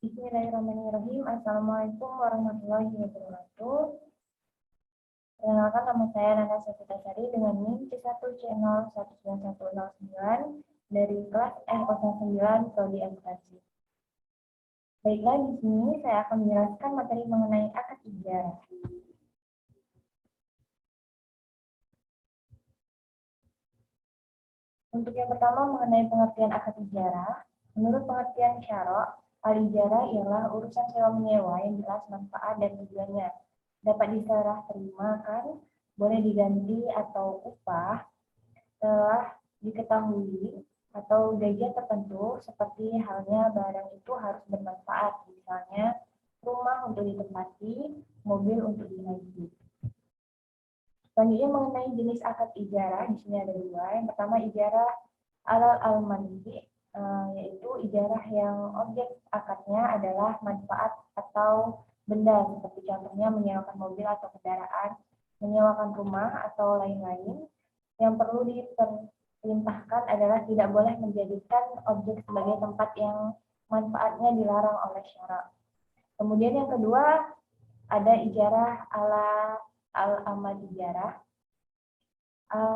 Bismillahirrahmanirrahim. Assalamualaikum warahmatullahi wabarakatuh. Perkenalkan, nama saya Nana Safitasari dengan NIM C1C01909 dari kelas N09 Prodi Akuntansi. Baiklah, di sini saya akan menjelaskan materi mengenai akad ijarah. Untuk yang pertama mengenai pengertian akad ijarah, menurut pengertian syara, al-ijarah ialah urusan sewa menyewa yang jelas manfaat dan tujuannya. Dapat diserah terimakan, boleh diganti atau upah, telah diketahui atau gajian tertentu seperti halnya barang itu harus bermanfaat, misalnya rumah untuk ditempati, mobil untuk dinaiki. Selanjutnya mengenai jenis akad ijarah, di sini ada dua. Yang pertama ijarah alal al-manfi, yaitu ijarah yang objek akadnya adalah manfaat atau benda, seperti contohnya menyewakan mobil atau kendaraan, menyewakan rumah atau lain-lain. Yang perlu diperintahkan adalah tidak boleh menjadikan objek sebagai tempat yang manfaatnya dilarang oleh syarak. Kemudian yang kedua ada ijarah ala al-amal ijarah,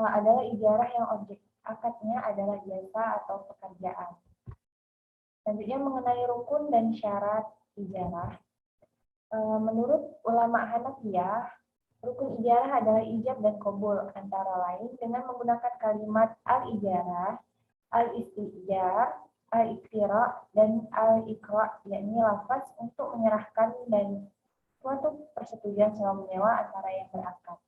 adalah ijarah yang objek akadnya adalah jasa atau pekerjaan. Selanjutnya mengenai rukun dan syarat ijarah. Menurut ulama Hanafiyah, rukun ijarah adalah ijab dan qabul, antara lain dengan menggunakan kalimat al-ijarah, al-istijar, al-iqtira, dan al-iqra, yakni lafaz untuk menyerahkan dan suatu persetujuan sewa menyewa antara yang berakad.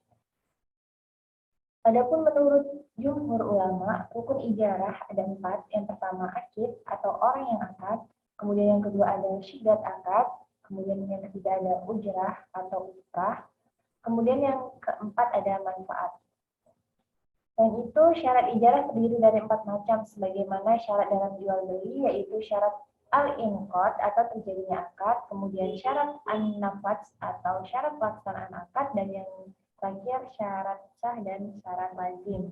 Adapun menurut jumhur ulama, rukun ijarah ada 4. Yang pertama akid atau orang yang akad, kemudian yang kedua ada syidat akad, kemudian yang ketiga ada ujrah atau upah, kemudian yang keempat ada manfaat. Dan itu syarat ijarah terdiri dari 4 macam, sebagaimana syarat dalam jual beli, yaitu syarat al-inqad atau terjadinya akad, kemudian syarat an-nafadz atau syarat pelaksanaan akad, dan yang terakhir syarat sah dan syarat lazim.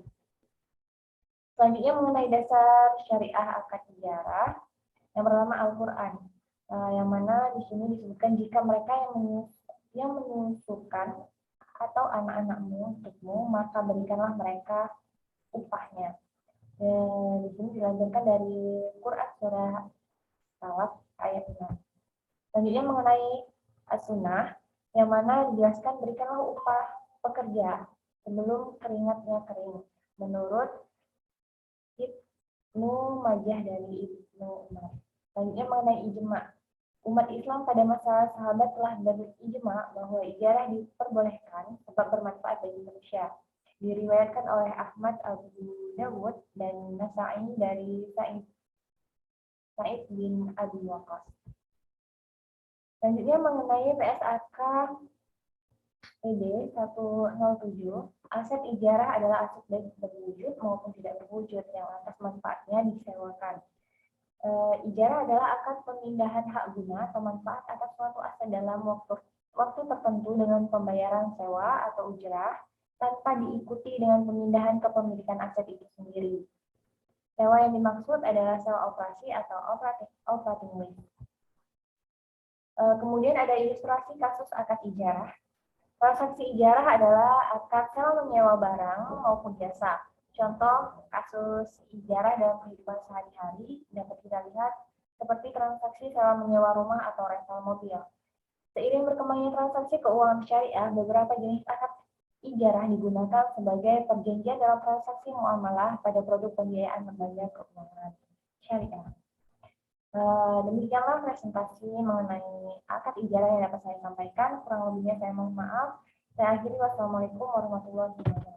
Selanjutnya mengenai dasar syariah akad ijarah, yang pertama Al-Quran, yang mana di sini disebutkan jika mereka yang menyusukan atau anak-anakmu untukmu, maka berikanlah mereka upahnya. Dan di sini dilanjutkan dari Quran surah Talaq ayat 6. Selanjutnya mengenai as-sunnah, yang mana dijelaskan berikanlah upah pekerja sebelum keringatnya kering, menurut Ibnu Majah dari Ibnu Umar. Selanjutnya mengenai ijma. Umat Islam pada masa sahabat telah berijma bahwa ijarah diperbolehkan sebab bermanfaat bagi manusia. Diriwayatkan oleh Ahmad, Abu Dawud, dan Nasa'i dari Sa'id bin Abi Waqqas. Selanjutnya mengenai PSAK PD 107, aset ijarah adalah aset baik berwujud maupun tidak berwujud yang atas manfaatnya disewakan. Ijarah adalah akad pemindahan hak guna atau manfaat atas suatu aset dalam waktu tertentu dengan pembayaran sewa atau ujrah tanpa diikuti dengan pemindahan kepemilikan aset itu sendiri. Sewa yang dimaksud adalah sewa operasi atau operating lease. Kemudian ada ilustrasi kasus akad ijarah. Transaksi ijarah adalah akad sewa menyewa barang maupun jasa. Contoh kasus ijarah dalam kehidupan sehari-hari dapat kita lihat seperti transaksi sewa menyewa rumah atau rental mobil. Seiring berkembangnya transaksi keuangan syariah, beberapa jenis akad ijarah digunakan sebagai perjanjian dalam transaksi muamalah pada produk pembiayaan lembaga keuangan syariah. Demikianlah presentasi mengenai akad ijarah yang dapat saya sampaikan. Kurang lebihnya saya mohon maaf. Saya akhiri, wassalamualaikum warahmatullahi wabarakatuh.